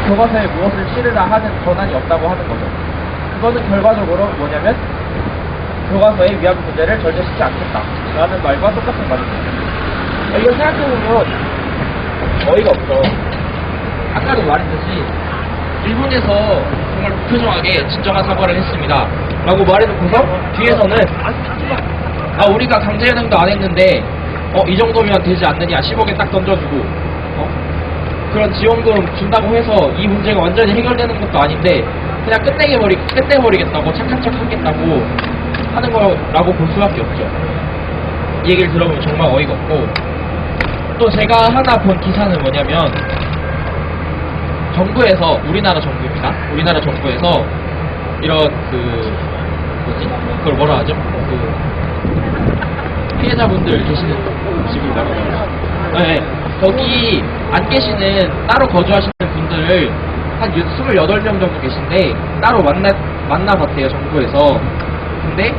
교과서에 무엇을 실으라 하는 권한이 없다고 하는 거죠. 그거는 결과적으로 뭐냐면 교과서의 위안 문제를 절제시키지 않겠다라는 말과 똑같은 말입니다. 이걸 생각해보면 어이가 없죠. 아까도 말했듯이 일본에서 정말 무표정하게 진정한 사과를 했습니다 라고 말해놓고서 뒤에서는 우리가 강제연행도 안 했는데 이 정도면 되지 않느냐 10억에 딱 던져주고 그런 지원금 준다고 해서 이 문제가 완전히 해결되는 것도 아닌데 그냥 끝내버리겠다고 착한 척 하겠다고 하는 거라고 볼 수밖에 없죠. 이 얘기를 들어보면 정말 어이가 없고, 또 제가 하나 본 기사는 뭐냐면 정부에서, 우리나라 정부입니다. 우리나라 정부에서 이런 그걸 뭐라 하죠? 피해자분들 계시는 집을 뭐라고 하죠? 네, 거기 안 계시는 따로 거주하시는 분들을 한 28명 정도 계신데 따로 만나봤대요, 정부에서. 근데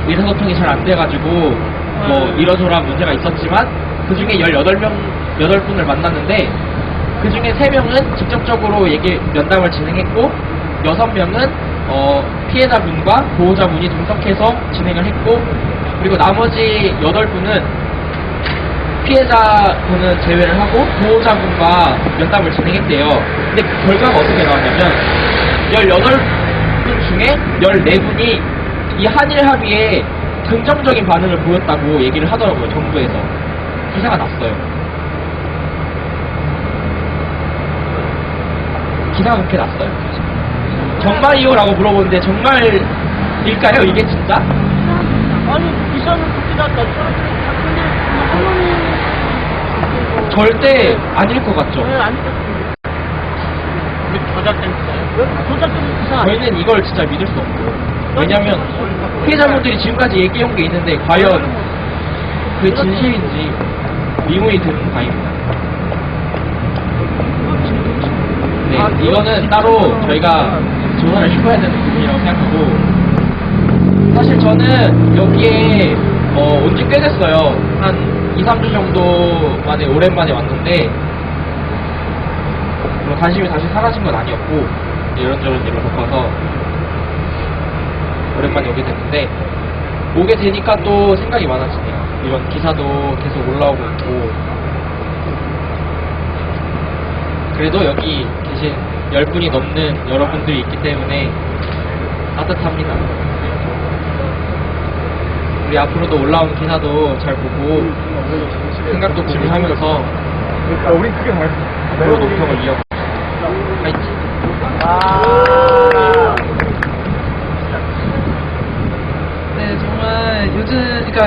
의사소통이 잘 안 돼가지고 뭐 이러저러한 문제가 있었지만 그 중에 18분을 만났는데 그 중에 3명은 직접적으로 면담을 진행했고 6명은 피해자분과 보호자분이 동석해서 진행을 했고, 그리고 나머지 8분은 피해자분은 제외를 하고 보호자분과 면담을 진행했대요. 근데 그 결과가 어떻게 나왔냐면 18분 중에 14분이 이 한일 합의에 긍정적인 반응을 보였다고 얘기를 하더라고요, 정부에서. 기사가 났어요. 기사가 그렇게 났어요. 정말이요? 라고 물어보는데 정말일까요? 이게 진짜? 아니, 기사는 그렇게 났다. 절대 아닐 것 같죠? 네, 아닐 것 같아요. 조작된 기사예요? 조작된 기사. 저희는 이걸 진짜 믿을 수 없고, 왜냐면 피해자분들이 지금까지 얘기해온 게 있는데 과연 그게 진실인지 의문이 드는 바입니다. 네, 이거는 따로 저희가 조사를 해봐야 되는 부분이라고 생각하고, 사실 저는 여기에 온 지 꽤 됐어요. 한 2-3주 정도 만에 오랜만에 왔는데 관심이 다시 사라진 건 아니었고 이런저런 일을 겪어서 오랜만에 오게 됐는데, 오게 되니까 또 생각이 많아지네요. 이런 기사도 계속 올라오고 있고, 그래도 여기 계신 10분이 넘는 여러분들이 있기 때문에 따뜻합니다. 우리 앞으로도 올라온 기사도 잘 보고 생각도 공유하면서 우린 그게 다야. 서로 논평을 이어가 파이팅. 네, 정말 요즘, 그러니까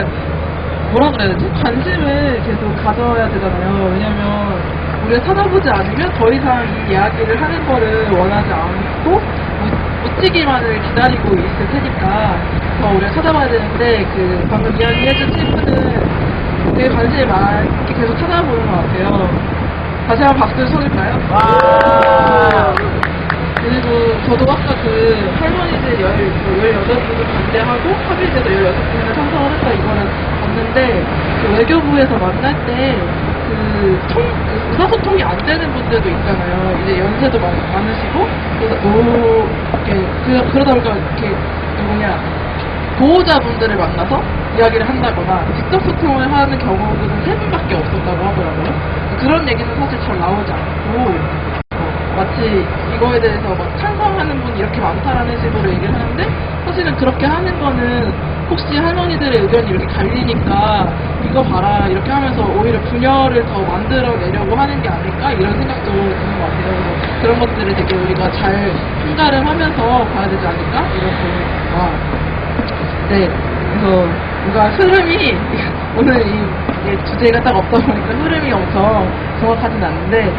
뭐라 그래야 되지? 관심을 계속 가져야 되잖아요. 왜냐면 우리가 찾아보지 않으면 더 이상 이 이야기를 하는 거를 원하지 않고 묻히기만을 기다리고 있을 테니까 더 우리가 찾아봐야 되는데, 방금 이야기해준 친구는 되게 관심이 많게 계속 찾아보는 것 같아요. 다시 한번 박수를 쳐줄까요? 그리고 저도 아까 할머니들 18분을 반대하고 합의제도 16분을 찬성을 했다 이거는 봤는데, 외교부에서 만날 때 의사소통이 안 되는 분들도 있잖아요. 이제 연세도 많으시고, 그러다 보니까 보호자분들을 만나서 이야기를 한다거나 직접 소통을 하는 경우는 3분밖에 없었다고 하더라고요. 그런 얘기는 사실 잘 나오지 않고, 마치 이거에 대해서 막 찬성하는 분이 이렇게 많다라는 식으로 얘기를 하는데, 사실은 그렇게 하는 거는 혹시 할머니들의 의견이 이렇게 갈리니까 이거 봐라 이렇게 하면서 오히려 분열을 더 만들어내려고 하는 게 아닐까, 이런 생각도 드는 것 같아요. 그래서 그런 것들을 되게 우리가 잘 총괄하면서 봐야 되지 않을까, 이런 생각이. 네, 그래서 뭔가 흐름이 오늘 이 주제가 딱 없다 보니까 흐름이 엄청 정확하진 않은데,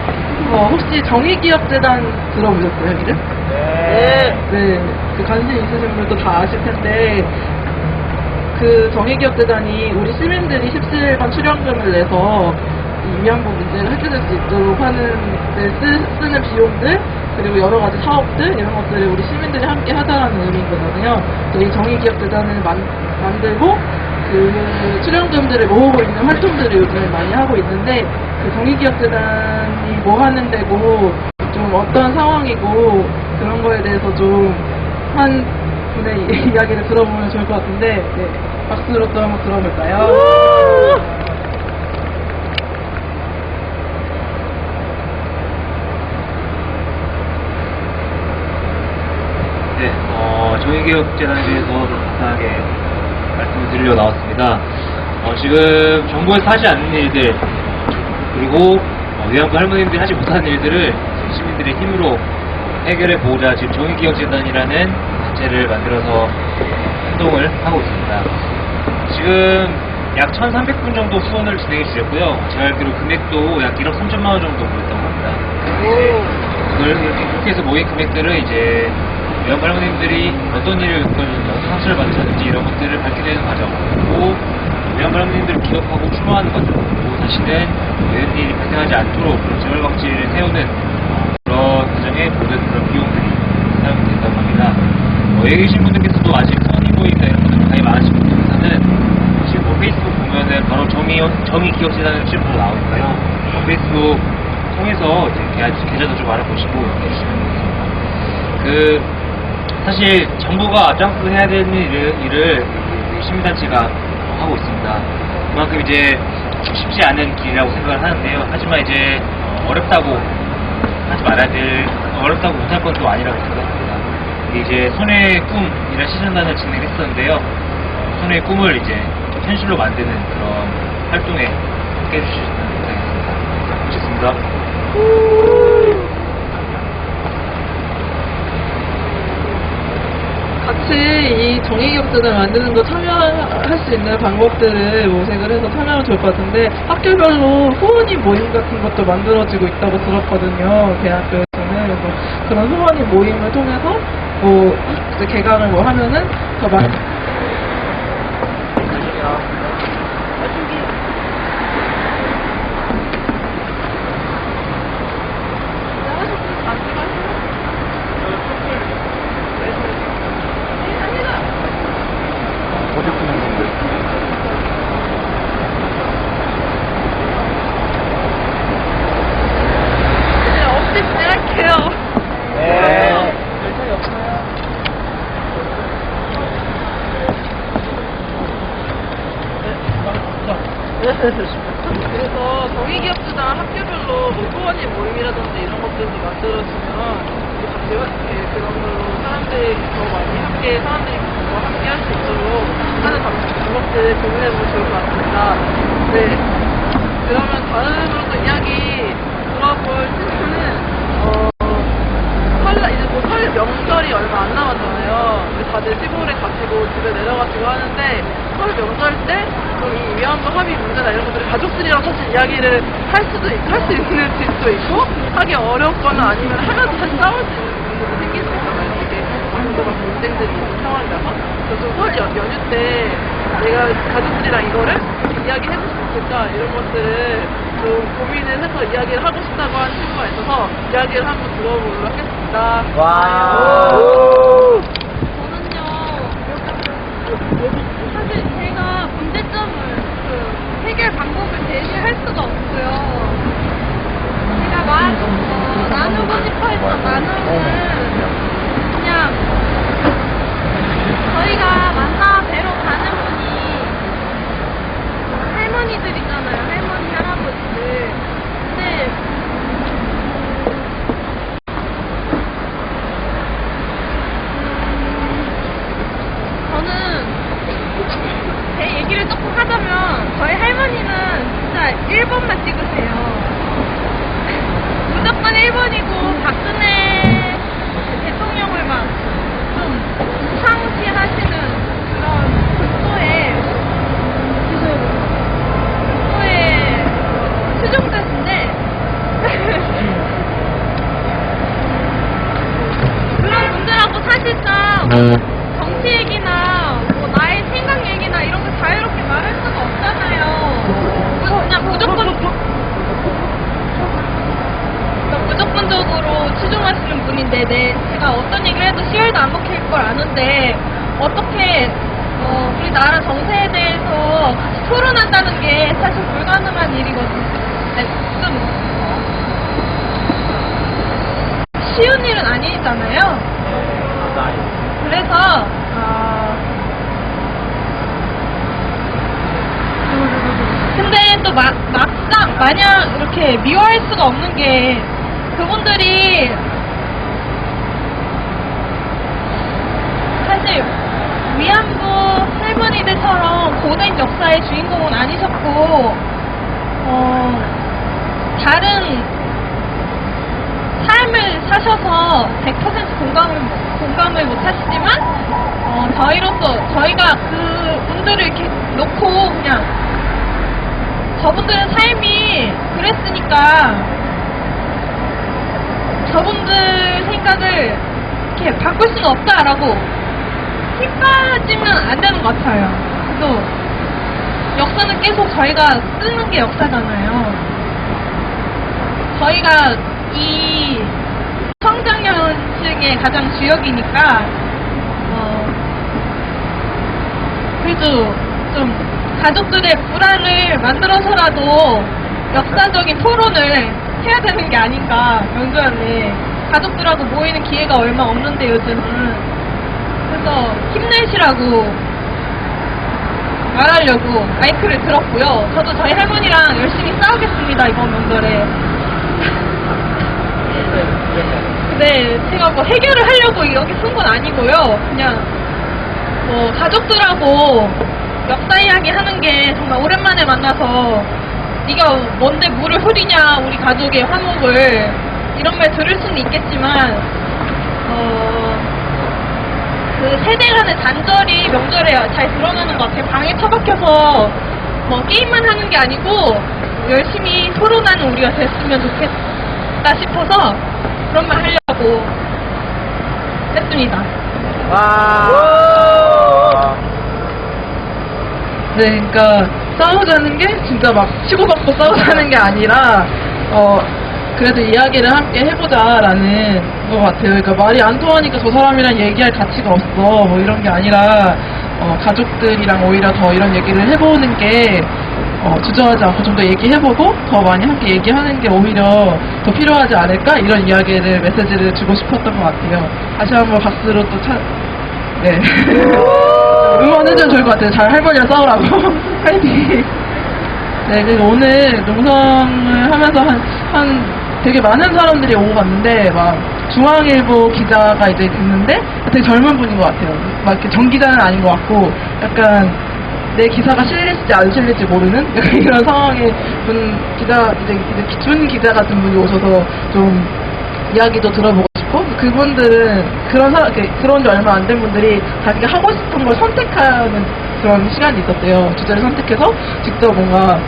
혹시 정의기업재단 들어보셨어요, 이름? 네. 관심 있으신 분들도 다 아실 텐데, 정의기업재단이 우리 시민들이 17번 출연금을 내서 이 위안부 문제를 해결될 수 있도록 하는 데 쓰는 비용들, 그리고 여러 가지 사업들, 이런 것들을 우리 시민들이 함께 하자라는 의미인 거잖아요. 그래서 이 정의기업재단을 만들고 출연금들을 모으고 있는 활동들을 요즘에 많이 하고 있는데, 정의기업재단이 뭐 하는 데고 좀 어떤 상황이고 그런 거에 대해서 좀 한 분의 이야기를 들어보면 좋을 것 같은데 네, 박수로 또 한번 들어볼까요? 네, 정의개혁재단에 대해서 좀 간단하게 말씀을 드리려 나왔습니다. 지금 정부에서 하지 않는 일들, 그리고 위안부 할머님들이 하지 못하는 일들을 시민들의 힘으로 해결해 보고자 지금 정의개혁재단이라는 단체를 만들어서 행동을 하고 있습니다. 지금 약 1,300분 정도 후원을 진행해 주셨고요. 제가 알기로 금액도 약 1억 3천만 원 정도 모였다고 합니다. 이걸 이렇게 해서 모인 금액들을 이제 위안부 할머님들이 어떤 일을 겪었는지, 어떤 상처를 받으셨는지 이런 것들을 밝혀내는 과정, 그리고 위안부 할머님들을 기억하고 추모하는 과정, 그리고 다시는 이런 일이 발생하지 않도록 그런 재발방지를 세우는 그런 과정에 모든 그런 비용들이 사용이 된다고 합니다. 여기 계신 분들께서도 아직 선의 모임이나 이런 것들 가입 안 하신 분들께서는 지금 페이스북 보면은 바로 정의기억재단을 치고 나오니까요. 페이스북 통해서 이제 계좌도 좀 알아보시고 해주시면 되겠습니다. 사실 정부가 앞장서서 해야 되는 일을 시민단체가 하고 있습니다. 그만큼 이제 쉽지 않은 길이라고 생각을 하는데요. 하지만 이제 어렵다고 하지 말아야 될, 어렵다고 못할 건 또 아니라고 생각합니다. 이제 손의 꿈이라는 시전단을 진행했었는데요. 손의 꿈을 이제 현실로 만드는 그런 활동에 함께 해주시면 되겠습니다. 고맙습니다. 같이 이 정의기억재단 만드는 거 참여할 수 있는 방법들을 모색을 해서 참여하면 좋을 것 같은데 학교별로 후원인 모임 같은 것도 만들어지고 있다고 들었거든요. 대학교에서는. 그래서 그런 후원인 모임을 통해서 뭐 이제 개강을 뭐 하면은 더 많이 어디 끊는 건데? 없이 진행할게요. 네. 그래서 정의기억재단 학교별로 뭐 후원인 모임이라든지 이런 것들도 만들어지면 그런 걸로 사람들이 더 많이 사람들이 더 함께 할 수 있도록 하는 방법들을 고민해보면 좋을 것 같습니다. 네. 그러면 다음으로 또 이야기 들어볼 텐트는 이제 설 명절이 얼마 안 남았잖아요. 근데 다들 시골에 가시고 집에 내려가시고 하는데 설 명절 때 이 위안부 합의 문제나 이런 것들을 가족들이랑 사실 이야기를 할 수 있는 집도 있고 하기 어렵거나 아니면 하면서 사실 싸울 수 있는 문제도 생길 수 있잖아요. 이게 아무도 막 논쟁들이 있는 상황이라서 그래서 설 연휴 때 내가 가족들이랑 이거를 이야기해볼 수 있을까 이런 것들을 좀 고민을 해서 이야기를 하고 싶다고 하는 친구가 있어서 이야기를 한번 들어보도록 하겠습니다. 와. 저는요, 사실 제가 문제점을 해결 방법을 제시할 수가 없고요. 제가 나누고 싶어 했던 나눔은 그냥 저희가 만나 뵈러 가는 분이 할머니들이잖아요. 할머니, 할아버지들. 근데 저는 제 얘기를 조금 하자면 저희 할머니는 진짜 1번만 찍으세요. 무조건 1번이고 박근혜 대통령을 막 좀 상시하시는 그런 극도의 추종자신데 그런 분들하고 사실상 정치 얘기나 뭐 나의 생각 얘기나 이런 거 자유롭게 말할 수가 없잖아요. 그냥 무조건적으로 추종하시는 분인데 제가 어떤 얘기를 해도 시열도 안 먹힐 걸 아는데 어떻게 우리나라 정세에 대해서 같이 토론한다는 게 사실 불가능한 일이거든요. 네, 좀 쉬운 일은 아니잖아요. 그래서 근데 또 막상 마냥 이렇게 미워할 수가 없는 게 그분들이 사실 위안부 할머니들처럼 고된 역사의 주인공은 아니셨고 다른 삶을 사셔서 100% 공감을 못 하시지만 저희가 그분들을 이렇게 놓고 그냥 저분들의 삶이 그랬으니까 저분들 생각을 이렇게 바꿀 수는 없다라고 힘까지는 안 되는 것 같아요. 그래도 역사는 계속 저희가 쓰는 게 역사잖아요. 저희가 이 청장년층의 가장 주역이니까 그래도 좀 가족들의 불화를 만들어서라도 역사적인 토론을 해야 되는 게 아닌가. 명절에 가족들하고 모이는 기회가 얼마 없는데 요즘은. 그래서 힘내시라고 말하려고 마이크를 들었고요. 저도 저희 할머니랑 열심히 싸우겠습니다, 이번 명절에. 근데 제가 뭐 해결을 하려고 여기 쓴 건 아니고요. 그냥 뭐 가족들하고 역사 이야기 하는 게 정말 오랜만에 만나서 네가 뭔데 물을 흐리냐 우리 가족의 화목을 이런 말 들을 수는 있겠지만 그 세대 간의 단절이 명절에 잘 드러나는 것 같아요. 방에 처박혀서 뭐 게임만 하는 게 아니고 열심히 토론하는 우리가 됐으면 좋겠다 싶어서 그런 말 하려고 했습니다. 네, 그러니까 싸우자는 게 진짜 막 치고받고 싸우자는 게 아니라 그래도 이야기를 함께 해보자라는 것 같아요. 그러니까 말이 안 통하니까 저 사람이랑 얘기할 가치가 없어 뭐 이런 게 아니라 가족들이랑 오히려 더 이런 얘기를 해보는 게 주저하지 않고 좀 더 얘기해보고 더 많이 함께 얘기하는 게 오히려 더 필요하지 않을까 이런 이야기를 메시지를 주고 싶었던 것 같아요. 다시 한번 박수로 또 네. 응원해주면 좋을 것 같아요. 잘 할머니랑 싸우라고. 파이팅! 네, 그리고 오늘 농성을 하면서 되게 많은 사람들이 오고 갔는데, 막, 중앙일보 기자가 이제 있는데, 되게 젊은 분인 것 같아요. 막 이렇게 정기자는 아닌 것 같고, 약간, 내 기사가 실릴지 안 실릴지 모르는 이런 상황에 이제 준 기자 같은 분이 오셔서 좀 이야기도 들어보고 싶고, 그분들은 그런 지 얼마 안 된 분들이 자기가 하고 싶은 걸 선택하는 그런 시간이 있었대요. 주제를 선택해서 직접 뭔가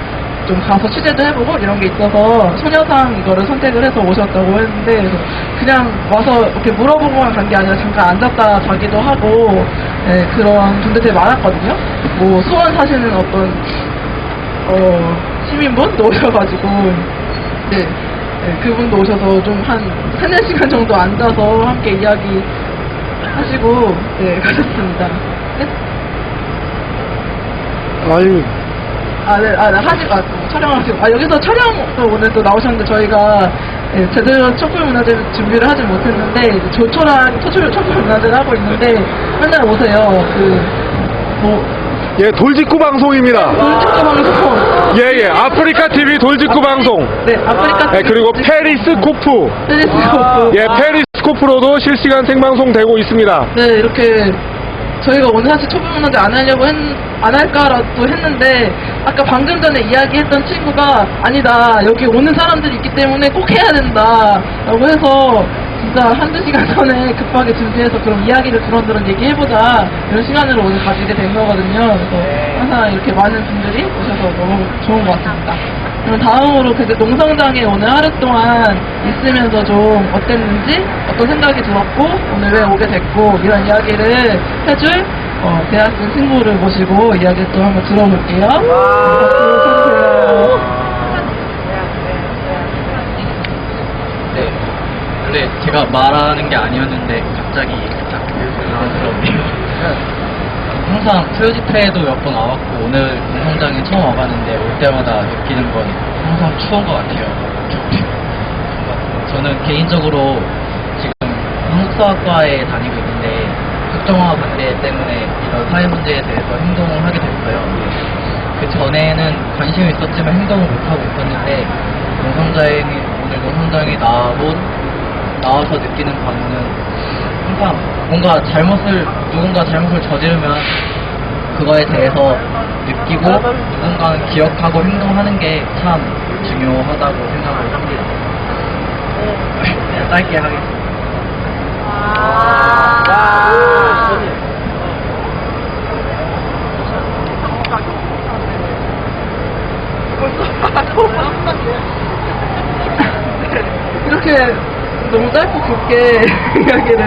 좀 가서 취재도 해보고 이런 게 있어서 소녀상 이거를 선택을 해서 오셨다고 했는데, 그래서 그냥 와서 이렇게 물어보고만 간 게 아니라 잠깐 앉았다 가기도 하고, 네, 그런 분들 되게 많았거든요. 뭐 수원 사시는 어떤 시민분도 오셔가지고, 네, 그분도 오셔서 좀 한 3-4시간 정도 앉아서 함께 이야기 하시고, 네, 가셨습니다. 네? 아유. 촬영하시고. 여기서 촬영도 오늘 또 나오셨는데 저희가 제대로 촛불문화제 준비를 하지 못했는데, 조촐한 촛불문화제를 하고 있는데, 맨날 오세요. 예, 돌직구 방송입니다. 돌직구 방송. 예, 아프리카 TV 돌직구 방송. 네, 아프리카 TV. 그리고 페리스코프. 페리스코프. 예, 페리스코프로도 실시간 생방송 되고 있습니다. 네, 이렇게 저희가 오늘 사실 촛불문화제 안 하려고 안 할까라도 했는데, 아까 방금 전에 이야기했던 친구가 아니다, 여기 오는 사람들이 있기 때문에 꼭 해야 된다 라고 해서 진짜 1-2시간 전에 급하게 준비해서 그럼 이야기를 그런저런 얘기해보자 이런 시간으로 오늘 가지게 된 거거든요. 그래서 항상 이렇게 많은 분들이 오셔서 너무 좋은 것 같습니다. 그럼 다음으로 농성장에 오늘 하루 동안 있으면서 좀 어땠는지, 어떤 생각이 들었고, 오늘 왜 오게 됐고, 이런 이야기를 해줄 대학생 친구를 모시고 이야기를 또 한번 들어볼게요. 박수 쳐주세요. 네, 원래 제가 말하는 게 아니었는데 갑자기 당황스럽네요. 항상 토요집회에도 몇 번 와봤고 오늘 농성장에 처음 와봤는데 올 때마다 느끼는 건 항상 추운 것 같아요. 저는 개인적으로 한국사학과에 다니고 있는데 국정화 반대 때문에 이런 사회 문제에 대해서 행동을 하게 됐어요. 그 전에는 관심이 있었지만 행동을 못하고 있었는데 오늘 농성장에 나와서 느끼는 바는 항상 누군가 잘못을 저지르면 그거에 대해서 느끼고 누군가는 기억하고 행동하는 게 참 중요하다고 생각을 합니다. 그냥 짧게 하겠습니다. 이렇게 너무 짧고 굵게 이야기를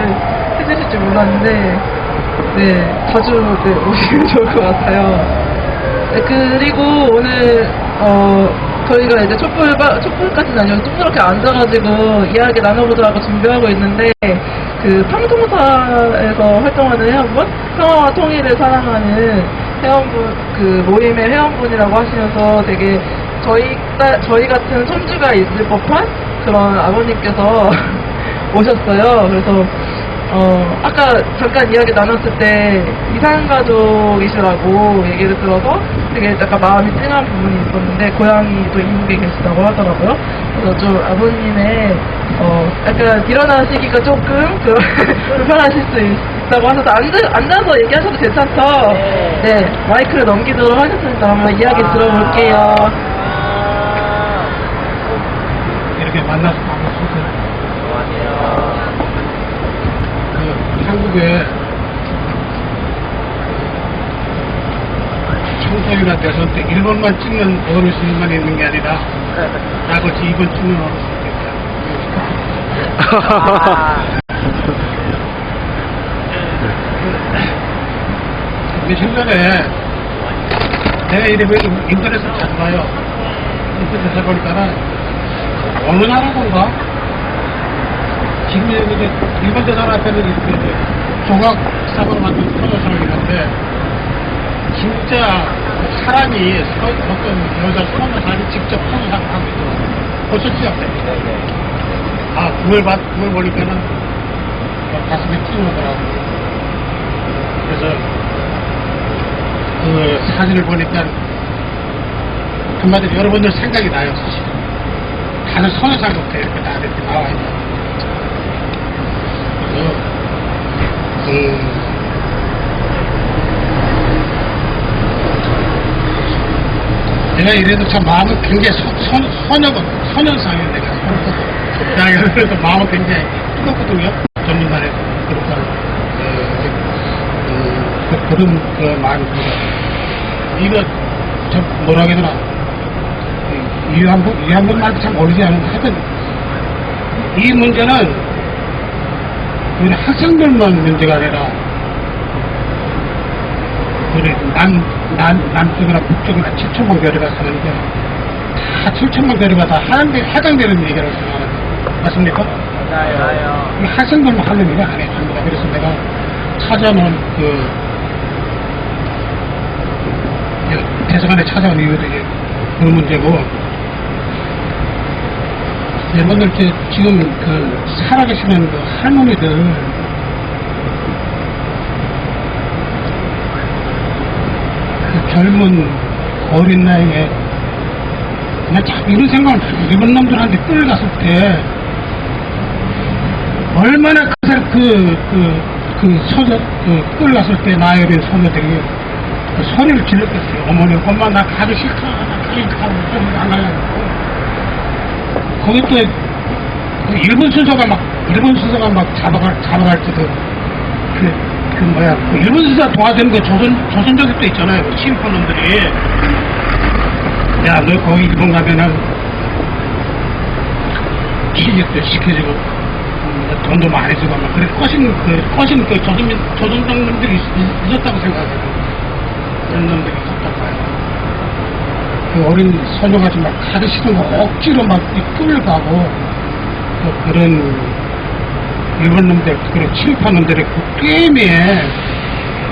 해주실 줄 몰랐는데, 네, 자주 오시면 좋을 것 같아요. 네, 그리고 오늘, 저희가 이제 촛불까지는 아니고 둥그렇게 앉아가지고 이야기 나눠보자고 준비하고 있는데, 그 평통사에서 활동하는 회원분, 평화와 통일을 사랑하는 회원분, 그 모임의 회원분이라고 하시면서 되게 저희 같은 손주가 있을 법한 그런 아버님께서 오셨어요. 그래서 아까 잠깐 이야기 나눴을 때 이산가족이시라고 얘기를 들어서 되게 약간 마음이 찡한 부분이 있었는데, 고향이 또 이북에 계시다고 하더라고요. 그래서 좀 아버님의 약간 일어나시기가 조금 불편하실 수 있다고 하셔서 앉아서 얘기하셔도 괜찮죠? 네, 마이크를 넘기도록 하겠습니다. 한번 이야기 들어볼게요. 이렇게 만나서 반갑습니다. 한국에 청소년이나 대선 때 1번만 찍는 어르신만 있는 게 아니라 나같이 2번 찍는 어르신도 있다. 며칠 전에 내가 이름을 인터넷을 찾아봐요. 인터넷 찾아보니까는 어느 나라건가? 지금 여기 일본 대사관 앞에는 이렇게 조각 사고로 만든 터널상이 있는데, 진짜 사람이 어떤 여자 손을 사람이 직접 터널상을 하고 있더라고요. 보셨죠? 그걸 보니까는 가슴이 찡하더라고요. 그래서 그 사진을 보니까 한마디로 여러분들 생각이 나요, 사실. 다들 선호상부터 이렇게 다 이렇게 나와 있다. 내가 이래도 참 마음은 굉장히 선현상인데, 내가 그래도 마음은 굉장히 뜨겁거든요. 전문단에 그런 그 마음이 듭니다. 이거 참 뭐라 해야 되나, 위안부 말도 참 어울리지 않은, 하여튼 이 문제는 우리 학생들만 문제가 아니라 우리 남쪽이나 북쪽이나 7천만 교류가 사는데 다 7천만 교류가 다 해당되는 얘기라고 생각하는데 맞습니까? 맞아요. 이 학생들만 하는 일이 아닙니다. 그래서 내가 찾아놓은 대사관에 찾아온 이유도 그런 문제고, 여러분들 지금 살아계시는 할머니들 젊은 어린 나이에 그냥 자꾸 이런 생각을 일본 놈들한테 끌어갔을 때 얼마나 끌어갔을 때 나이 어린 소녀들이 소리를 질렀겠어요. 어머니, 엄마 나 가기 싫다. 안 가려고. 거기 또 일본 순서가 막 잡아갈 때도 일본 순서 도와주는 거 조선족이 또 있잖아요. 친포놈들이. 야, 너 거기 일본 가면은 취직도 시켜주고 돈도 많이 주고 막 그래 꺼신 조선족놈들이 있었다고 생각해요. 그런 놈들이 있었다고 봐요. 그 어린 소녀같이 막 가기 싫은 거 억지로 막 끌려가고, 또 그런 일본 놈들, 그런 친파 놈들의 그 게임에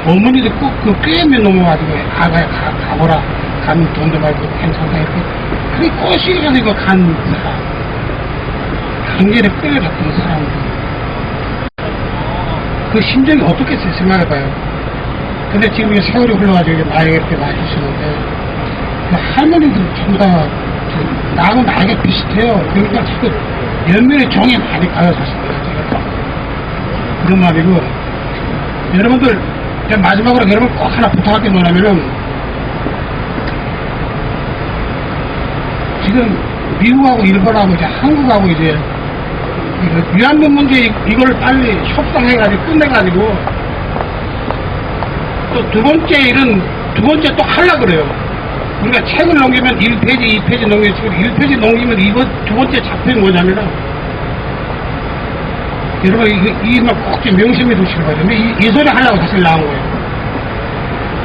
어머니들 꼭 그 게임에 넘어가지고 가보라. 가면 돈도 말고 괜찮다. 이렇게. 그게 꼬시가지고 간 사람. 경계를 끌려갔던 사람들. 그 심정이 어떻겠어요? 생각해봐요. 근데 지금 이 세월이 흘러가지고 나이가 이렇게 많으시는데, 할머니들 전부 다 나하고 나이가 비슷해요. 그러니까 자꾸 연면에 정이 많이 가요, 사실은. 제가 그런 말이고, 여러분들, 제가 마지막으로 여러분 꼭 하나 부탁할 게 뭐냐면은, 지금 미국하고 일본하고 이제 한국하고 이제 위안부 문제 이걸 빨리 협상해가지고 끝내가지고 또 두 번째 일은 두 번째 또 하려고 그래요. 우리가 책을 넘기면 1페이지, 2페이지 넘기면 지금 1페이지 넘기면 이거 두 번째 작품이 뭐냐면은 여러분 이말 꼭 명심해 두시기 바랍니다. 이 소리 하려고 사실 나온 거예요.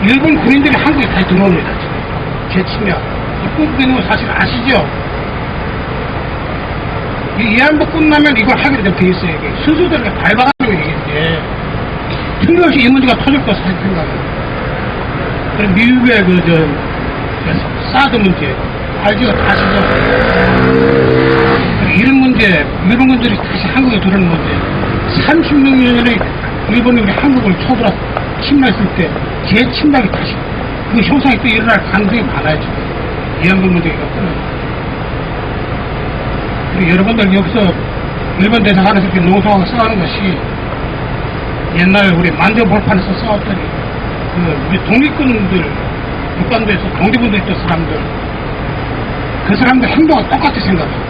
일본 군인들이 한국에 다시 들어옵니다. 제 친구. 꿈꾸는 거 사실 아시죠? 이 위안부 끝나면 이걸 하게 돼 있어요. 이게 순수들에게 밟아가는 얘기인데 틀림없이 이 문제가 터질 거 사실 생각해요. 그럼 미국의 사드 문제 알죠? 아시죠? 이런 문제, 일본 군들이 다시 한국에 들어오는 문제. 36년 전에 일본인이 한국을 쳐들어 침략했을 때 재침략이 다시 그 형상이 또 일어날 가능성이 많아요. 위안부 문제가 있거든요. 그리고 여러분들 여기서 일본 대사관에서 이렇게 농성하고 싸우는 것이 옛날 우리 만대볼판에서 싸웠더니 우리 독립군들 북한도에서 독립군들 있던 사람들 그 사람들 행동과 똑같이 생각해요.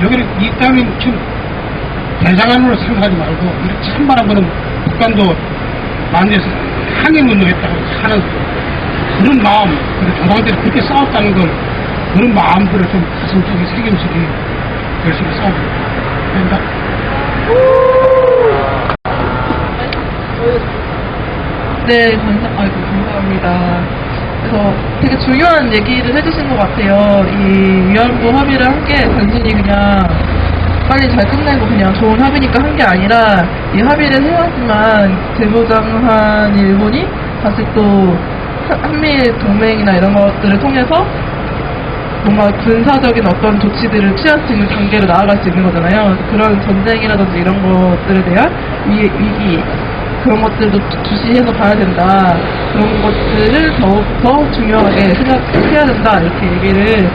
여기는 이 땅이 지금 대사관으로 생각하지 말고 이렇게 찬발 한번은 북한도 만대에서 항일운동했다고 하는 그런 마음, 그리고 조상들이 그렇게 싸웠다는 걸 그런 마음들을 좀 가슴속에 새김스기 열심히 싸우고 된다. 네, 감사합니다. 그래서 되게 중요한 얘기를 해주신 것 같아요. 이 위안부 합의를 한 게 단순히 그냥 빨리 잘 끝내고 그냥 좋은 합의니까 한 게 아니라 이 합의를 해야지만 재무장한 일본이 다시 또 한미 동맹이나 이런 것들을 통해서 뭔가 군사적인 어떤 조치들을 취할 수 있는 단계로 나아갈 수 있는 거잖아요. 그런 전쟁이라든지 이런 것들에 대한 위기 그런 것들도 주시해서 봐야 된다. 그런 것들을 더 중요하게 생각해야 된다. 이렇게 얘기를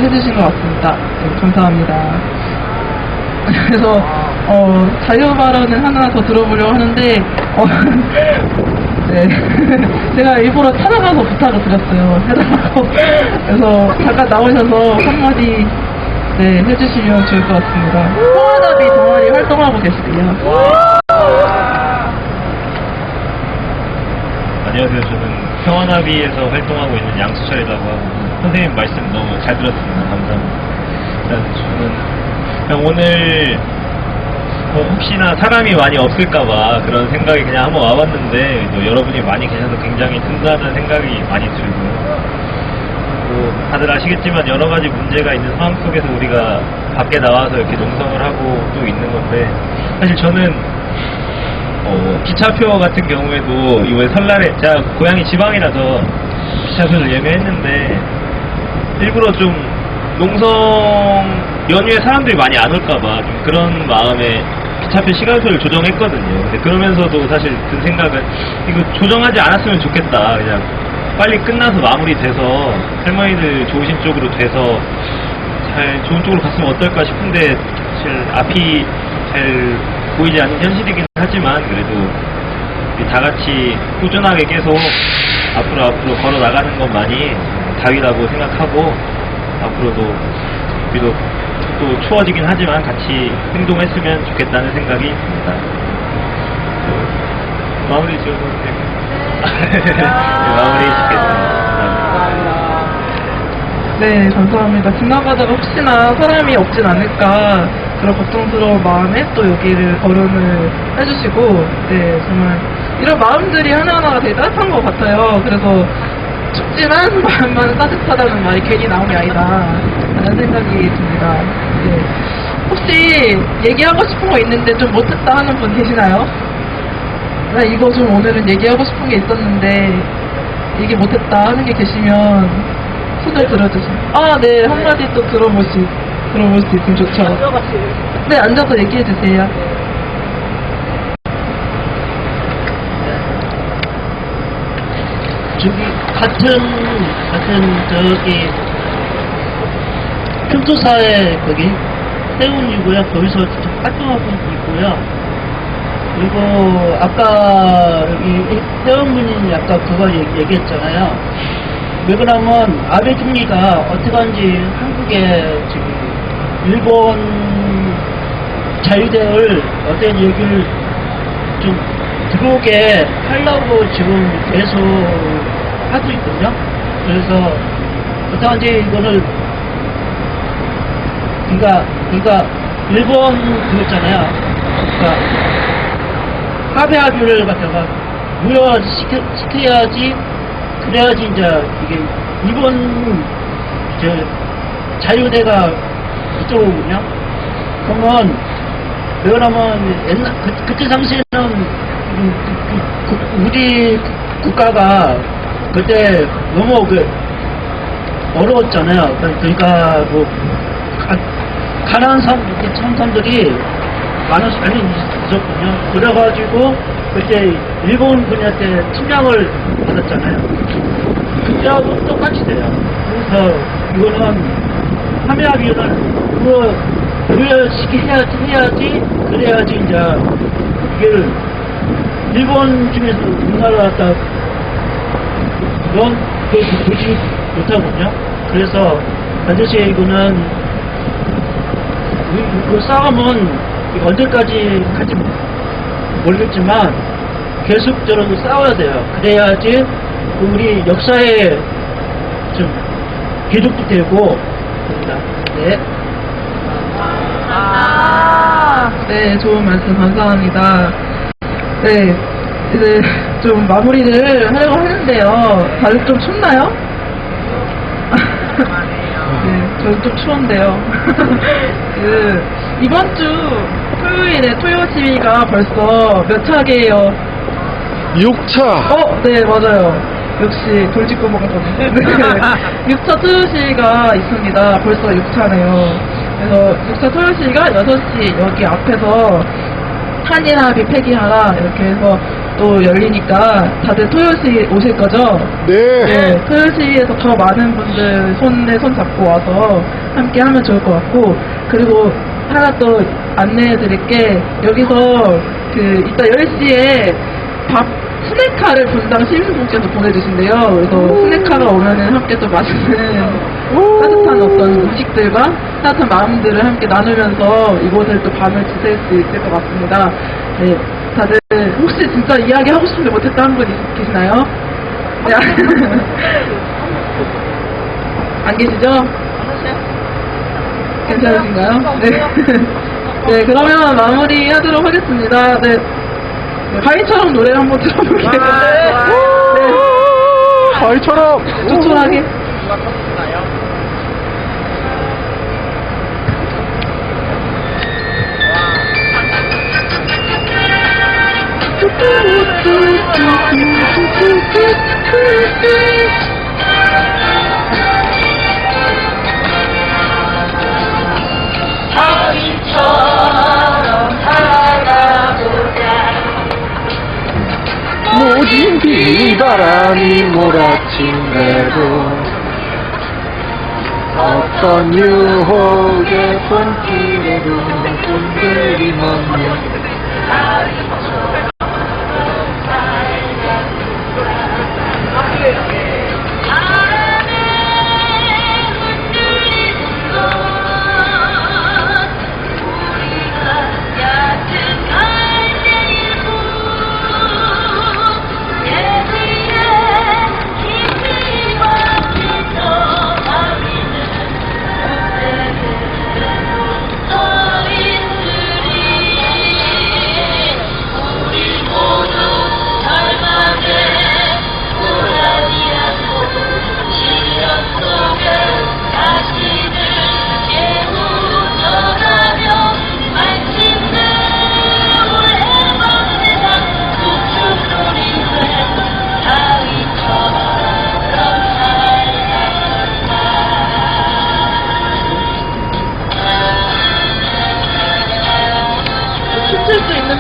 해주신 것 같습니다. 네, 감사합니다. 그래서 자유 발언을 하나 더 들어보려고 하는데 네. 제가 일부러 찾아가서 부탁을 드렸어요. 해달라고. 그래서 잠깐 나오셔서 한마디 네, 해주시면 좋을 것 같습니다. 평화나비 동아리 활동하고 계시대요. 안녕하세요. 저는 평화나비에서 활동하고 있는 양수철이라고 하고 선생님 말씀 너무 잘 들었습니다. 감사합니다. 일단 저는 그냥 오늘 혹시나 사람이 많이 없을까봐 그런 생각이 그냥 한번 와봤는데 또 여러분이 많이 계셔서 굉장히 든든하다는 생각이 많이 들고요. 다들 아시겠지만 여러 가지 문제가 있는 상황 속에서 우리가 밖에 나와서 이렇게 농성을 하고 또 있는 건데 사실 저는 기차표 같은 경우에도 이번에 설날에 제가 고향이 지방이라서 기차표를 예매했는데 일부러 좀 농성 연휴에 사람들이 많이 안 올까봐 좀 그런 마음에 기차표 시간표를 조정했거든요. 근데 그러면서도 사실 든 생각은 이거 조정하지 않았으면 좋겠다. 그냥 빨리 끝나서 마무리돼서 할머니들 좋으신 쪽으로 돼서 잘 좋은 쪽으로 갔으면 어떨까 싶은데 사실 앞이 잘 보이지 않는 현실이긴 하지만 그래도 우리 다 같이 꾸준하게 계속 앞으로 걸어 나가는 것만이 답이라고 생각하고 앞으로도 비록 또 추워지긴 하지만 같이 행동했으면 좋겠다는 생각이 듭니다. 마무리 지어도 될까요? 네, 마무리 짓겠습니다. 네, 감사합니다. 지나가다가 혹시나 사람이 없진 않을까 그런 걱정스러운 마음에 또 여기를 거론을 해주시고 네, 정말 이런 마음들이 하나하나가 되게 따뜻한 것 같아요. 그래서 춥지만 마음만 따뜻하다는 말이 괜히 나온 게 아니다 라는 생각이 듭니다. 네. 혹시 얘기하고 싶은 거 있는데 좀 못했다 하는 분 계시나요? 나 이거 좀 오늘은 얘기하고 싶은 게 있었는데 얘기 못했다 하는 게 계시면 손을 들어주세요. 아, 네. 한마디 또 들어볼 수 있으면 좋죠. 네, 앉아서 얘기해주세요. 저기 같은 저기 평토사에 거기 해운이고요. 거기서 활동하고 있고요. 그리고 아까 여기 회원분이 아까 그거 얘기했잖아요. 왜 그러면 아베 총리가 어떻게든지 한국에 지금 일본 자유대를 어떤 얘기를 좀 들어오게 하려고 지금 계속 하고 있거든요. 그래서 어떻게든지 이거를 그러니까 일본 그거 있잖아요. 그러니까 합의를 갖다가 무효시켜야지. 그래야지 이제 이게 이번 자유대가 이쪽이거든요. 그러면 왜냐면 옛날 그때 당시에는 우리 국가가 그때 너무 어려웠잖아요. 그러니까 뭐 가난한 사람들이 많이 있었거든요. 그래가지고 그때 일본 분한테 침략을 받았잖아요. 그때하고 똑같이 돼요. 그래서 이거는 함의합의를 해야지 그래야지 이제 이걸 일본 중에서 우리나라 갖다 그건 보지 못하거든요. 그래서 반드시 이거는 이 싸움은 언제까지 갈지 모르겠지만 계속적으로 싸워야 돼요. 그래야지 우리 역사에 좀 기록도 되고 그럽니다. 네. 네, 좋은 말씀 감사합니다. 네, 이제 좀 마무리를 하려고 하는데요. 다들 좀 춥나요? 네, 저는 좀 추운데요. 이번 주 토요일에 토요시위가 벌써 몇 차게요? 6차. 네, 맞아요. 역시 돌직구 먹었거든요. 6차 토요시위가 있습니다. 벌써 6차네요. 그래서 6차 토요시위가 6시 여기 앞에서 한일합의 폐기하라 이렇게 해서 또 열리니까 다들 토요시 오실 거죠? 네. 토요시에서 더 많은 분들 손에 손 잡고 와서 함께 하면 좋을 것 같고, 그리고 하나 또 안내해 드릴 게, 여기서 이따 10시에 스낵카를 분당 시민분께서 보내주신대요. 그래서 스낵카가 오면은 함께 또 맛있는 따뜻한 어떤 음식들과 따뜻한 마음들을 함께 나누면서 이곳을 또 밤을 지낼 수 있을 것 같습니다. 네, 다들 혹시 진짜 이야기 하고 싶은데 못했다 한 분 계시나요? 네. 안 계시죠? 괜찮으신가요? 네. 네, 그러면 마무리 하도록 하겠습니다. 네. 가희처럼 노래 한번 들어볼게요. 네. 가희처럼. 조촐하게. 모진 비바람이 몰아친대도 어떤 유혹의 손길에도 손들이 멈는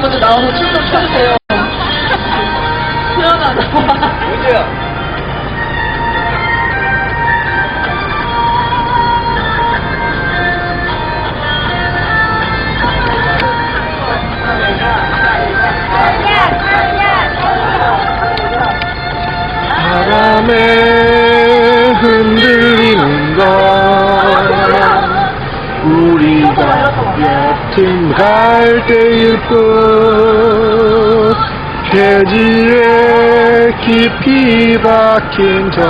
분들 나와서 춤 좀 춰주세요. 태연아 나와. 문제야. 같은 갈대일 뿐 폐지에 깊이 박힌 저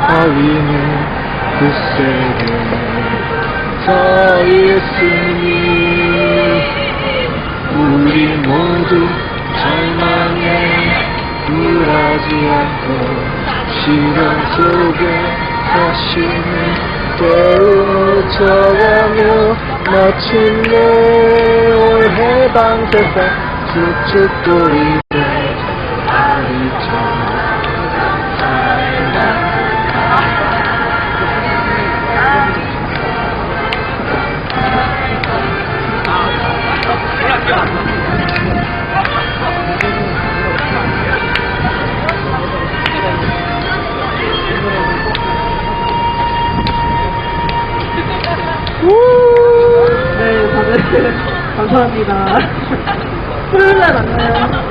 바위는 굳세게 서 있으니 우리 모두 절망에 굴하지 않고 시간 속에 다시는 깨우쳐가며 마침내 올해 방세상 쭉쭉 보이는 아리처럼 네, 다들 감사합니다. 토요일날 만나요.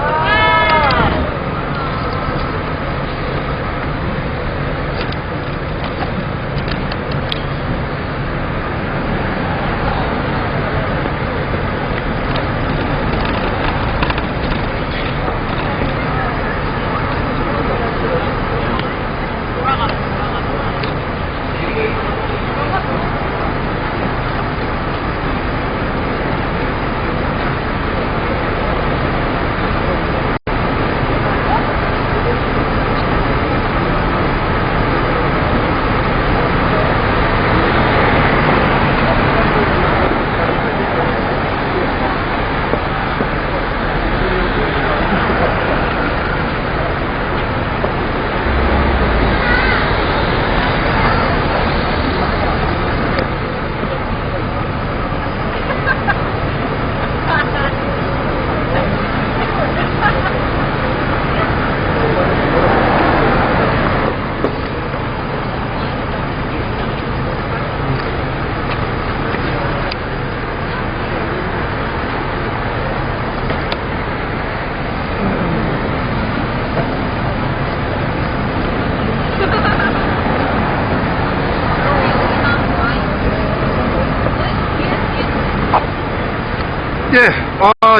예,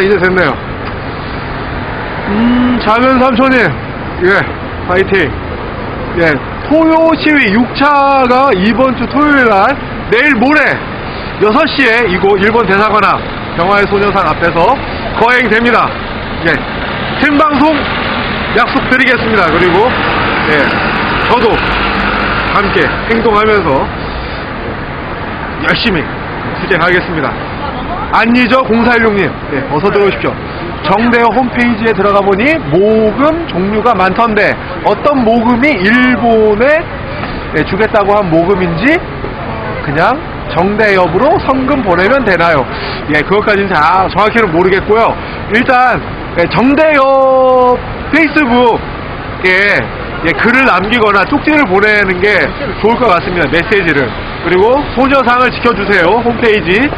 이제 됐네요. 자면 삼촌님, 예, 파이팅. 예, 토요 시위 6차가 이번 주 토요일날, 내일 모레 6시에 이곳 일본 대사관 앞 경화의 소녀상 앞에서 거행됩니다. 예, 생방송 약속드리겠습니다. 그리고, 예, 저도 함께 행동하면서 열심히 투쟁하겠습니다. 안니저 0416님, 예, 어서 들어오십시오. 정대여 홈페이지에 들어가 보니 모금 종류가 많던데 어떤 모금이 일본에 주겠다고 한 모금인지 그냥 정대협으로 성금 보내면 되나요? 예, 그것까지는 정확히는 모르겠고요. 일단 정대협 페이스북에 글을 남기거나 쪽지를 보내는 게 좋을 것 같습니다. 메시지를. 그리고 소녀상을 지켜주세요. 홈페이지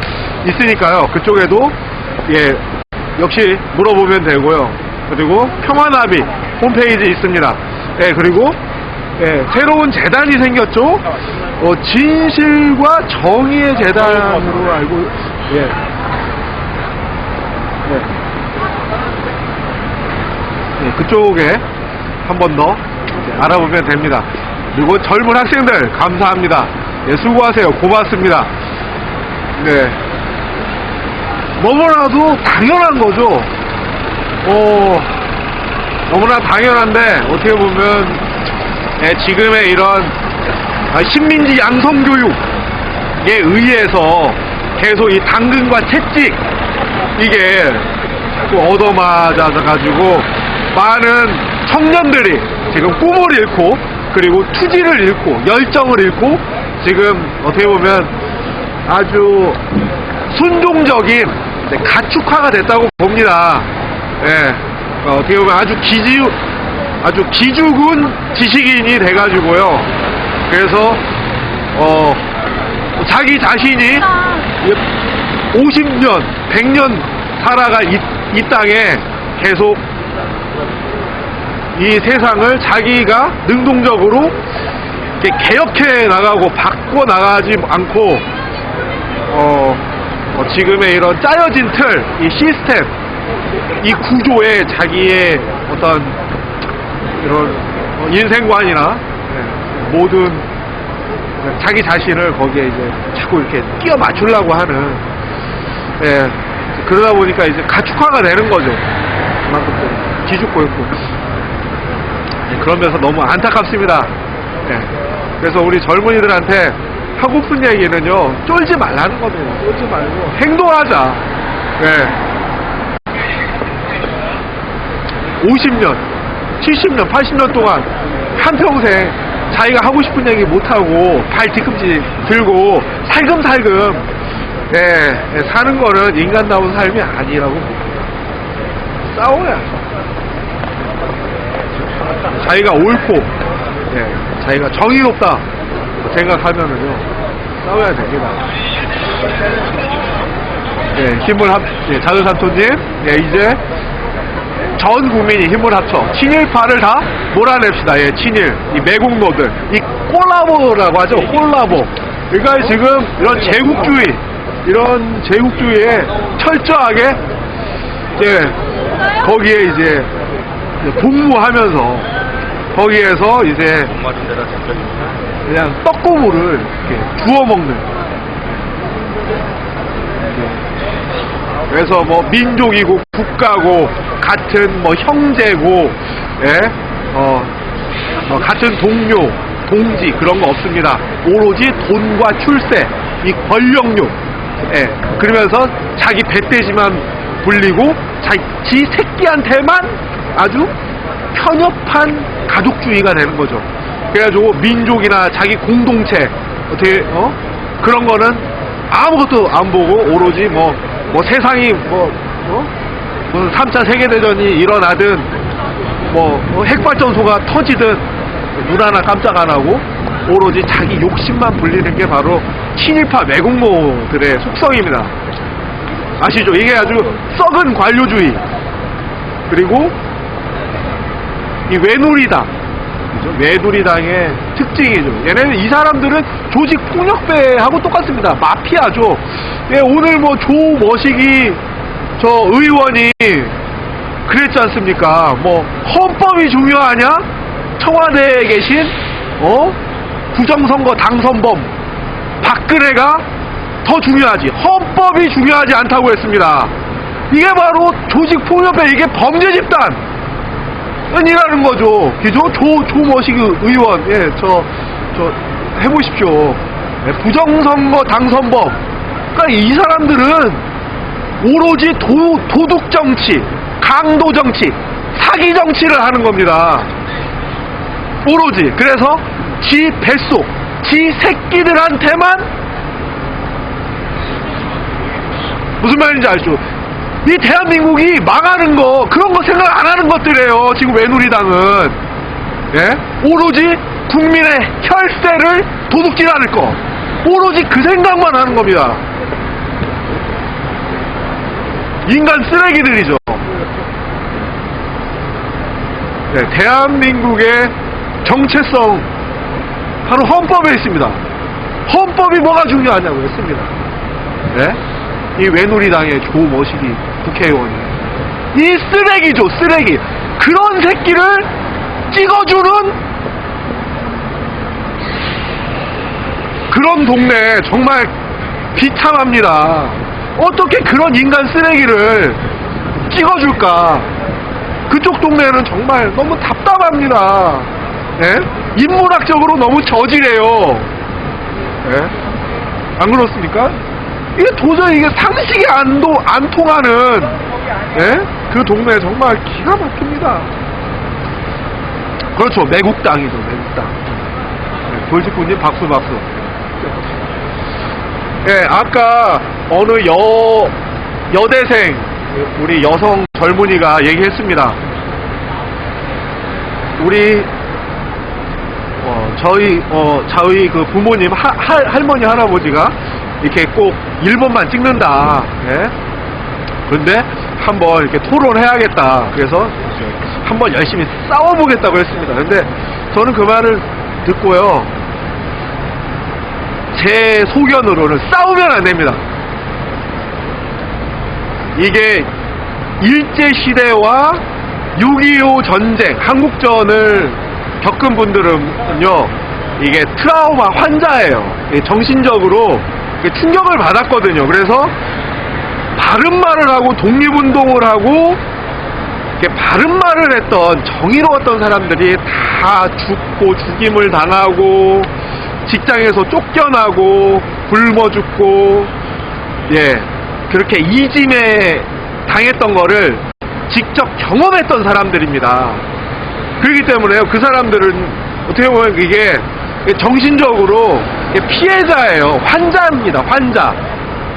있으니까요. 그쪽에도 예, 역시 물어보면 되고요. 그리고 평화나비 홈페이지 있습니다. 예, 그리고 예, 새로운 재단이 생겼죠. 진실과 정의의 재단으로 알고 예. 예. 예, 그쪽에 한 번 더 알아보면 됩니다. 그리고 젊은 학생들 감사합니다. 예, 수고하세요. 고맙습니다. 네. 너무나도 당연한 거죠. 너무나 당연한데 어떻게 보면 지금의 이런 식민지 양성교육에 의해서 계속 이 당근과 채찍 이게 자꾸 얻어맞아가지고 많은 청년들이 지금 꿈을 잃고 그리고 투지를 잃고 열정을 잃고 지금 어떻게 보면 아주 순종적인 가축화가 됐다고 봅니다. 예, 어떻게 보면 아주 기죽은 지식인이 돼가지고요. 그래서 자기 자신이 50년, 100년 살아가 이 땅에 계속 이 세상을 자기가 능동적으로 이렇게 개혁해 나가고 바꿔 나가지 않고 지금의 이런 짜여진 틀, 이 시스템, 이 구조에 자기의 어떤 이런 인생관이나 모든 자기 자신을 거기에 이제 자꾸 이렇게 끼워 맞추려고 하는, 그러다 보니까 이제 가축화가 되는 거죠. 그만큼 좀 기죽고 있고. 그러면서 너무 안타깝습니다. 그래서 우리 젊은이들한테 하고픈 얘기는요, 쫄지 말라는 겁니다. 쫄지 말고 행동하자. 50년, 70년, 80년 동안 한평생 자기가 하고 싶은 얘기 못하고 발 뒤꿈치 들고 살금살금 사는 거는 인간다운 삶이 아니라고 봅니다. 싸워야 자기가 옳고 자기가 정의롭다 생각하면은요, 싸워야 됩니다. 자두삼촌님, 이제 전 국민이 힘을 합쳐 친일파를 다 몰아냅시다. 친일, 이 매국노들, 이 콜라보라고 하죠. 콜라보. 그러니까 지금 이런 제국주의에 철저하게 거기에 이제 복무하면서 거기에서 이제 그냥 떡고물을 이렇게 주워 먹는. 그래서 뭐 민족이고 국가고 같은 뭐 형제고, 같은 동료, 동지 그런 거 없습니다. 오로지 돈과 출세, 이 권력욕, 그러면서 자기 배때지만 불리고 지 새끼한테만 아주 편협한 가족주의가 되는 거죠. 그래가지고 민족이나 자기 공동체 어떻게 그런 거는 아무것도 안 보고 오로지 뭐 세상이 무슨 3차 세계대전이 일어나든 핵발전소가 터지든 눈 하나 깜짝 안 하고 오로지 자기 욕심만 불리는 게 바로 친일파 매국노들의 속성입니다. 아시죠? 이게 아주 썩은 관료주의, 그리고 이 외누리당, 외누리당의 특징이죠. 얘네는, 이 사람들은 조직 폭력배하고 똑같습니다. 마피아죠. 오늘 조머시기 저 의원이 그랬지 않습니까? 헌법이 중요하냐? 청와대에 계신 부정선거 당선범 박근혜가 더 중요하지, 헌법이 중요하지 않다고 했습니다. 이게 바로 조직폭력배, 이게 범죄 집단이라는 거죠. 그죠? 조머시기 의원, 저 해보십시오. 부정선거 당선범. 그러니까 이 사람들은 오로지 도둑 정치, 강도 정치, 사기 정치를 하는 겁니다. 오로지. 그래서 지 뱃속, 지 새끼들한테만, 무슨 말인지 알죠? 이 대한민국이 망하는 거, 그런 거 생각 안 하는 것들이에요. 지금 외누리당은. 오로지 국민의 혈세를 도둑질하는 거, 오로지 그 생각만 하는 겁니다. 인간 쓰레기들이죠. 대한민국의 정체성 바로 헌법에 있습니다. 헌법이 뭐가 중요하냐고 했습니다. 이 외누리당의 조머시기 국회의원이 이 쓰레기죠, 쓰레기. 그런 새끼를 찍어주는 그런 동네 정말 비참합니다. 어떻게 그런 인간 쓰레기를 찍어줄까? 그쪽 동네는 정말 너무 답답합니다. 인문학적으로 너무 저질해요. 안 그렇습니까? 이게 도저히 이게 상식이 안 통하는 그 동네 정말 기가 막힙니다. 그렇죠, 매국당이죠, 매국당. 돌직구님 박수. 아까 어느 여대생, 우리 여성 젊은이가 얘기했습니다. 우리 저희 그 부모님 할머니 할아버지가 이렇게 꼭 1번만 찍는다. 그런데 한번 이렇게 토론해야겠다. 그래서 한번 열심히 싸워보겠다고 했습니다. 근데 저는 그 말을 듣고요, 제 소견으로는 싸우면 안 됩니다. 이게 일제시대와 6.25 전쟁, 한국전을 겪은 분들은요, 이게 트라우마 환자예요. 정신적으로 충격을 받았거든요. 그래서 바른 말을 하고 독립운동을 하고 바른 말을 했던 정의로웠던 사람들이 다 죽고 죽임을 당하고 직장에서 쫓겨나고 굶어 죽고 그렇게 이짐에 당했던 거를 직접 경험했던 사람들입니다. 그렇기 때문에요, 그 사람들은 어떻게 보면 이게 정신적으로 피해자예요. 환자입니다. 환자.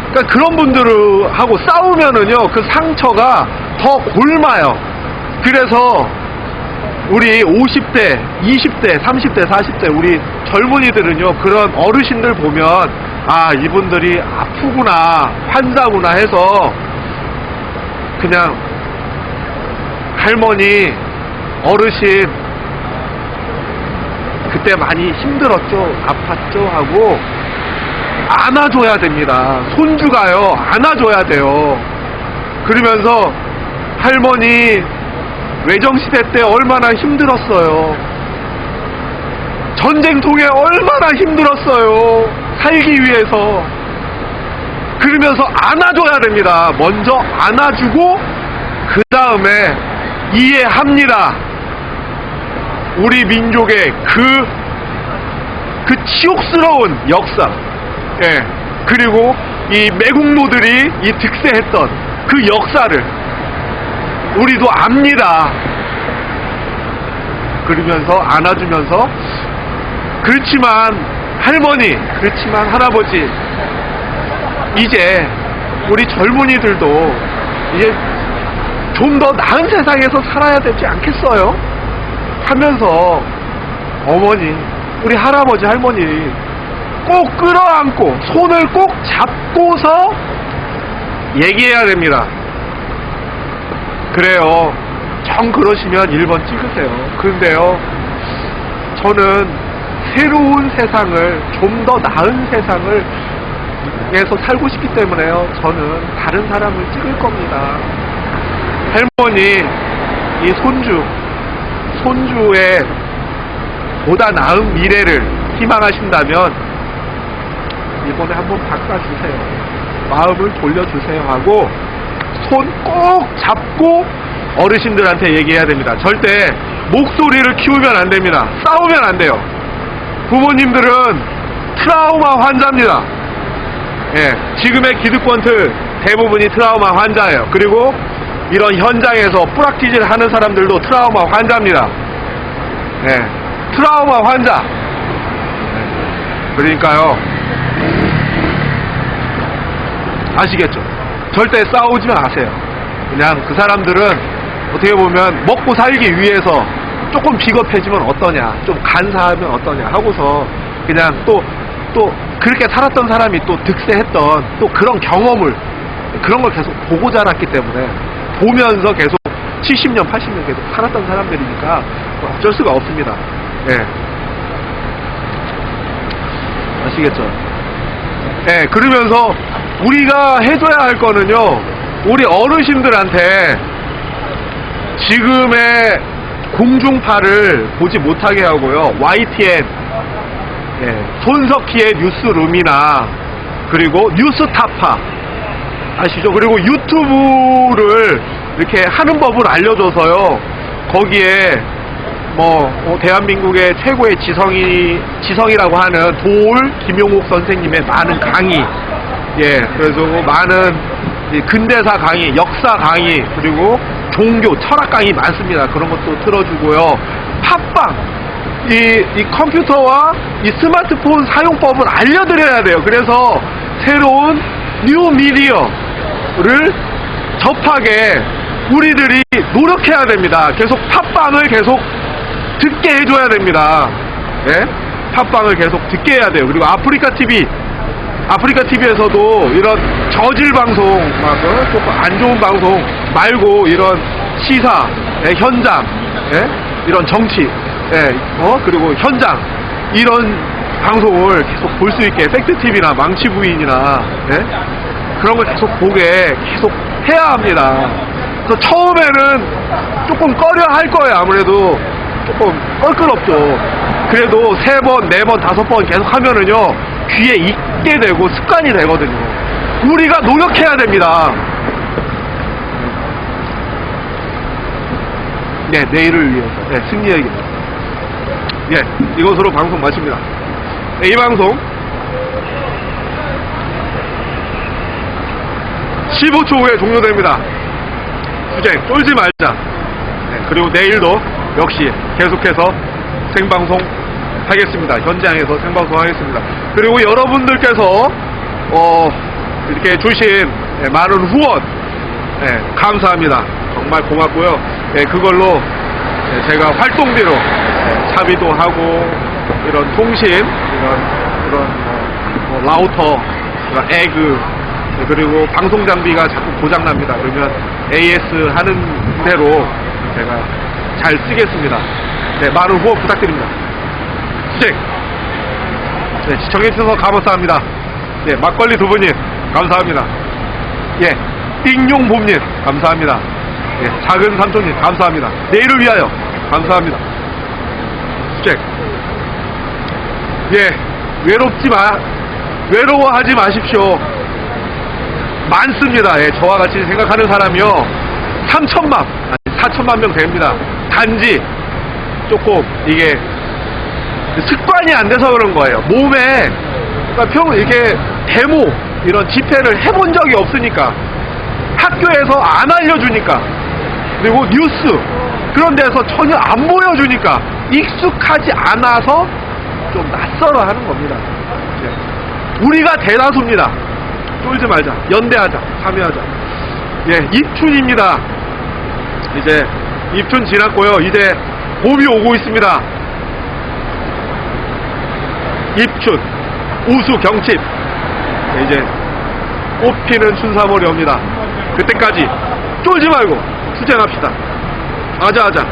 그러니까 그런 분들하고 싸우면은요, 그 상처가 더 골마요. 그래서 우리 50대, 20대, 30대, 40대 우리 젊은이들은요, 그런 어르신들 보면 아, 이분들이 아프구나, 환자구나 해서 그냥 할머니, 어르신 그때 많이 힘들었죠, 아팠죠 하고 안아줘야 됩니다. 손주가요, 안아줘야 돼요. 그러면서 할머니 외정시대 때 얼마나 힘들었어요. 전쟁통에 얼마나 힘들었어요. 살기 위해서. 그러면서 안아줘야 됩니다. 먼저 안아주고 그 다음에 이해합니다. 우리 민족의 그 치욕스러운 역사, 그리고 이 매국노들이 이 득세했던 그 역사를 우리도 압니다. 그러면서 안아주면서 그렇지만 할머니, 그렇지만 할아버지, 이제 우리 젊은이들도 이제 좀 더 나은 세상에서 살아야 되지 않겠어요? 하면서 어머니, 우리 할아버지, 할머니 꼭 끌어안고 손을 꼭 잡고서 얘기해야 됩니다. 그래요. 정 그러시면 1번 찍으세요. 그런데요, 저는 새로운 세상을, 좀 더 나은 세상을 에서 살고 싶기 때문에요, 저는 다른 사람을 찍을 겁니다. 할머니, 이 손주의 보다 나은 미래를 희망하신다면 이번에 한번 바꿔주세요. 마음을 돌려주세요 하고 손 꼭 잡고 어르신들한테 얘기해야 됩니다. 절대 목소리를 키우면 안 됩니다. 싸우면 안 돼요. 부모님들은 트라우마 환자입니다. 지금의 기득권들 대부분이 트라우마 환자예요. 그리고 이런 현장에서 뿌락튀질 하는 사람들도 트라우마 환자입니다. 트라우마 환자. 그러니까요, 아시겠죠? 절대 싸우지 마세요. 그냥 그 사람들은 어떻게 보면 먹고 살기 위해서 조금 비겁해지면 어떠냐, 좀 간사하면 어떠냐 하고서 그냥 또 그렇게 살았던 사람이 또 득세했던 또 그런 경험을, 그런 걸 계속 보고 자랐기 때문에, 보면서 계속 70년, 80년 계속 살았던 사람들이니까 어쩔 수가 없습니다. 아시겠죠? 그러면서 우리가 해줘야 할 거는요, 우리 어르신들한테 지금의 공중파를 보지 못하게 하고요, YTN, 손석희의 뉴스룸이나 그리고 뉴스타파 아시죠? 그리고 유튜브를 이렇게 하는 법을 알려줘서요, 거기에 대한민국의 최고의 지성이라고 하는 도올 김용옥 선생님의 많은 강의, 그래서 많은 근대사 강의, 역사 강의, 그리고 종교, 철학 강의 많습니다. 그런 것도 틀어주고요. 팟빵, 이 컴퓨터와 이 스마트폰 사용법을 알려드려야 돼요. 그래서 새로운 뉴 미디어를 접하게 우리들이 노력해야 됩니다. 계속 팟빵을 계속 듣게 해줘야 됩니다. 팟빵을 계속 듣게 해야 돼요. 그리고 아프리카 TV에서도 이런 저질 방송, 조금 안 좋은 방송 말고 이런 시사, 현장, 이런 정치, 그리고 현장, 이런 방송을 계속 볼 수 있게 팩트TV나 망치부인이나 그런 걸 계속 보게 계속 해야 합니다. 그래서 처음에는 조금 꺼려 할 거예요. 아무래도 조금 껄끄럽죠. 그래도 3번, 4번, 5번 계속 하면은요, 귀에 익게 되고 습관이 되거든요. 우리가 노력해야 됩니다. 네, 내일을 위해서. 네, 승리의 길. 예, 이것으로 방송 마칩니다. 네, 이 방송 15초 후에 종료됩니다. 수쟁 쫄지 말자. 네, 그리고 내일도 역시 계속해서 생방송 하겠습니다. 현장에서 생방송 하겠습니다. 그리고 여러분들께서 이렇게 주신 많은 후원 감사합니다. 정말 고맙고요. 그걸로 제가 활동비로 차비도 하고 이런 통신, 이런 라우터, 에그, 그리고 방송 장비가 자꾸 고장납니다. 그러면 AS 하는 대로 제가 잘 쓰겠습니다. 네, 많은 후원 부탁드립니다. 수쟁! 네, 시청해주셔서 감사합니다. 예, 막걸리 두 분님, 감사합니다. 예, 띵용봄님, 감사합니다. 예, 작은 삼촌님, 감사합니다. 내일을 위하여, 감사합니다. 수쟁! 예, 외로워하지 마십시오. 많습니다. 예, 저와 같이 생각하는 사람이요, 3천만, 아니 4천만 명 됩니다. 단지 조금 이게 습관이 안 돼서 그런 거예요. 몸에, 그러니까 이렇게 데모, 이런 집회를 해본 적이 없으니까, 학교에서 안 알려주니까, 그리고 뉴스, 그런 데서 전혀 안 보여주니까, 익숙하지 않아서 좀 낯설어 하는 겁니다. 우리가 대다수입니다. 쫄지 말자, 연대하자, 참여하자. 예, 입춘입니다. 이제 입춘 지났고요. 이제 봄이 오고 있습니다. 입춘, 우수, 경칩. 이제 꽃 피는 춘삼월이 옵니다. 그때까지 쫄지 말고 투쟁합시다. 아자아자.